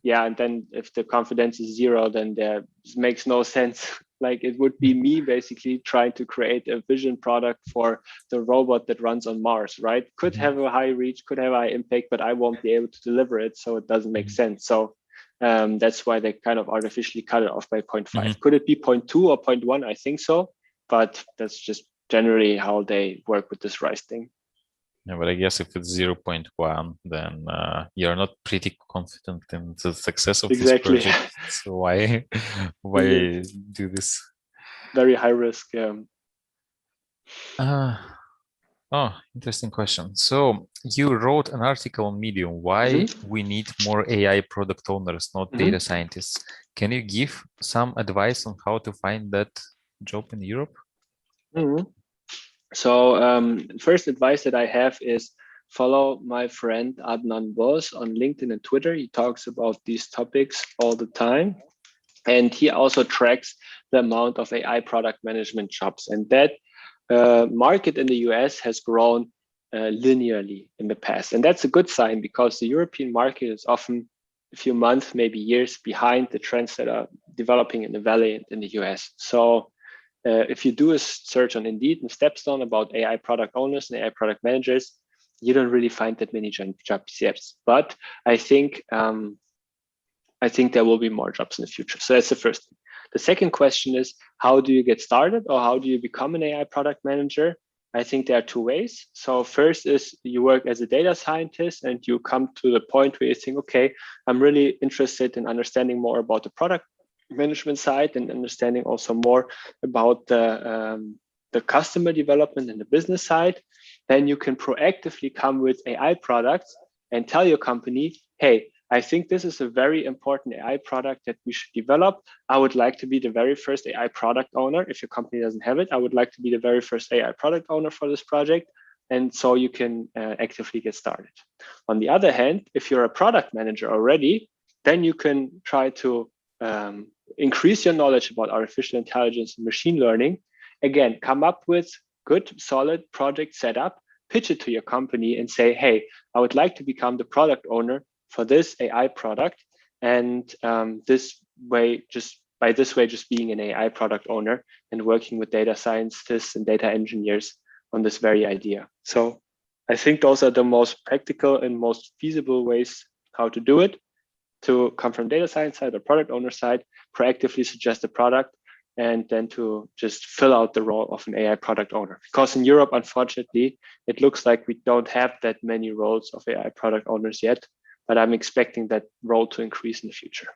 Yeah, and then if the confidence is 0, then there makes no sense. Like it would be me basically trying to create a vision product for the robot that runs on Mars, right? Could have a high reach, could have a high impact, but I won't be able to deliver it. So it doesn't make sense. So that's why they kind of artificially cut it off by 0.5. Could it be 0.2 or 0.1? I think so, but that's just generally how they work with this RISE thing. Yeah, but I guess if it's 0.1, then you're not pretty confident in the success of this project. So why do this? Very high risk. Yeah. Oh, interesting question. So you wrote an article on Medium, why we need more AI product owners, not data scientists. Can you give some advice on how to find that job in Europe? So first advice that I have is follow my friend Adnan Boz on LinkedIn and Twitter. He talks about these topics all the time. And he also tracks the amount of AI product management jobs. And that market in the US has grown linearly in the past. And that's a good sign because the European market is often a few months, maybe years behind the trends that are developing in the Valley and in the US. So if you do a search on Indeed and Stepstone about AI product owners and AI product managers, you don't really find that many jobs yet. But I think there will be more jobs in the future. So that's the first thing. The second question is, how do you get started or how do you become an AI product manager? I think there are two ways. So first is you work as a data scientist and you come to the point where you think, okay, I'm really interested in understanding more about the product management side and understanding also more about the customer development and the business side. Then you can proactively come with AI products and tell your company, hey, I think this is a very important AI product that we should develop. I would like to be the very first AI product owner. If your company doesn't have it, I would like to be the very first AI product owner for this project. And so you can actively get started. On the other hand, if you're a product manager already, then you can try to increase your knowledge about artificial intelligence and machine learning. Again, come up with good, solid project setup, pitch it to your company and say, hey, I would like to become the product owner for this AI product. And just being an AI product owner and working with data scientists and data engineers on this very idea. So I think those are the most practical and most feasible ways how to do it, to come from data science side or product owner side, proactively suggest a product, and then to just fill out the role of an AI product owner. Because in Europe, unfortunately, it looks like we don't have that many roles of AI product owners yet, but I'm expecting that role to increase in the future.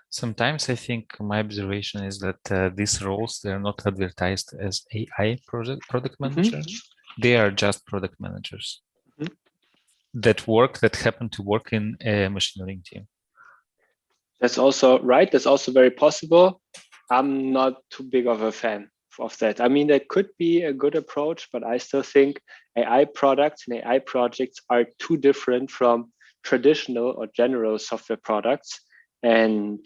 Sometimes I think my observation is that these roles, they're not advertised as AI product managers. They are just product managers that happen to work in a machine learning team. That's also right. That's also very possible. I'm not too big of a fan of that. I mean, that could be a good approach, but I still think AI products and AI projects are too different from traditional or general software products. And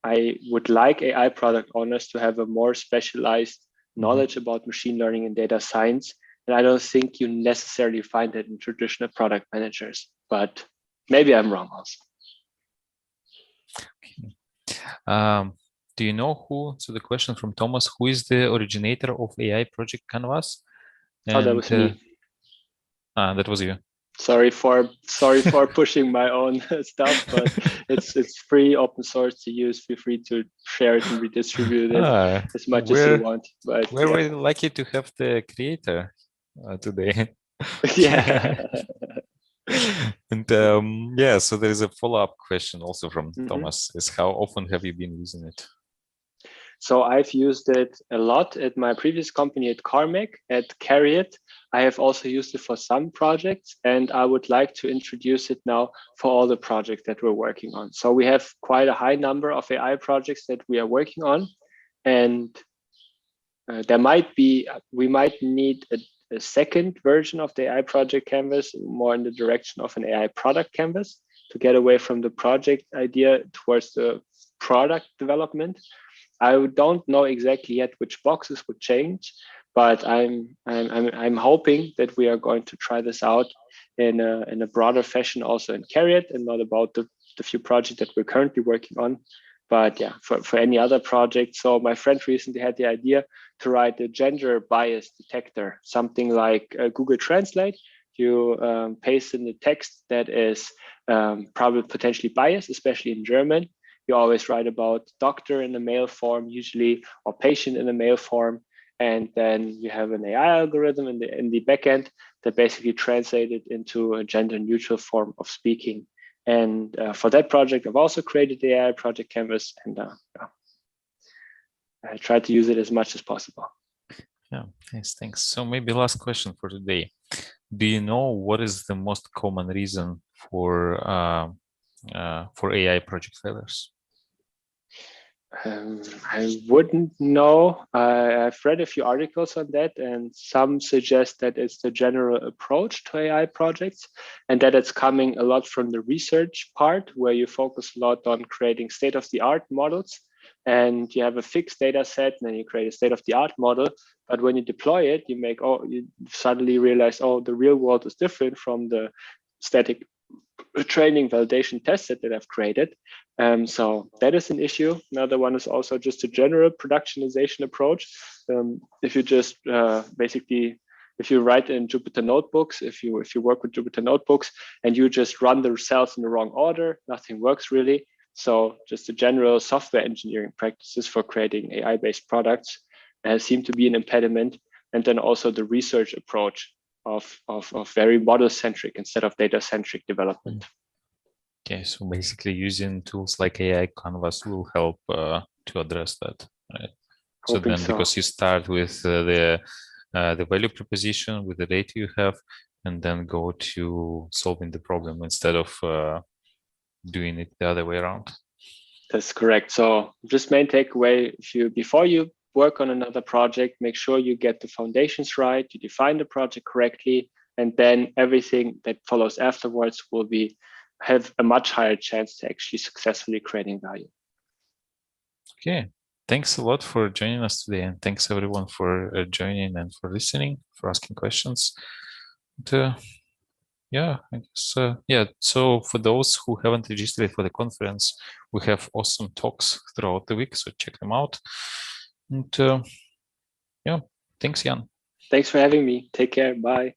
I would like AI product owners to have a more specialized knowledge about machine learning and data science. And I don't think you necessarily find it in traditional product managers, but maybe I'm wrong also. Okay. Do you know who, so the question from Thomas, who is the originator of AI Project Canvas? And, that was me. That was you. Sorry for pushing my own stuff, but it's free, open source to use. Feel free to share it and redistribute it as much as you want. But we're really lucky to have the creator today. Yeah. And yeah, so there is a follow-up question also from Thomas: is how often have you been using it? So I've used it a lot at my previous company at Carmack, at Cariad. I have also used it for some projects, and I would like to introduce it now for all the projects that we're working on. So we have quite a high number of AI projects that we are working on, and we might need a second version of the AI project canvas, more in the direction of an AI product canvas, to get away from the project idea towards the product development. I don't know exactly yet which boxes would change, but I'm hoping that we are going to try this out in a broader fashion also in Cariad, and not about the few projects that we're currently working on. But yeah, for any other project. So my friend recently had the idea to write a gender bias detector, something like Google Translate. You paste in the text that is probably potentially biased, especially in German. You always write about doctor in the male form, usually, or patient in the male form. And then you have an AI algorithm in the backend that basically translates it into a gender neutral form of speaking. And for that project, I've also created the AI project canvas, and I try to use it as much as possible. Yeah, nice, thanks. So maybe last question for today. Do you know what is the most common reason for AI project failures? I wouldn't know. I've read a few articles on that, and some suggest that it's the general approach to AI projects, and that it's coming a lot from the research part, where you focus a lot on creating state-of-the-art models, and you have a fixed data set, and then you create a state-of-the-art model. But when you deploy it, you suddenly realize, oh, the real world is different from the static training validation test set that I've created. So that is an issue. Another one is also just a general productionization approach. If you just basically, if you write in Jupyter notebooks, if you work with Jupyter notebooks and you just run the cells in the wrong order, nothing works really. So just the general software engineering practices for creating AI-based products seem to be an impediment. And then also the research approach of very model-centric instead of data-centric development. Okay, so basically using tools like AI Canvas will help to address that, right? So then, because you start with the value proposition with the data you have, and then go to solving the problem instead of doing it the other way around. That's correct. So just main takeaway: before you work on another project, make sure you get the foundations right, you define the project correctly, and then everything that follows afterwards will have a much higher chance to actually successfully creating value. Okay, thanks a lot for joining us today, and thanks everyone for joining and for listening, for asking questions. And, yeah, I guess, yeah, so for those who haven't registered for the conference, we have awesome talks throughout the week, so check them out. And yeah, thanks, Jan. Thanks for having me. Take care. Bye.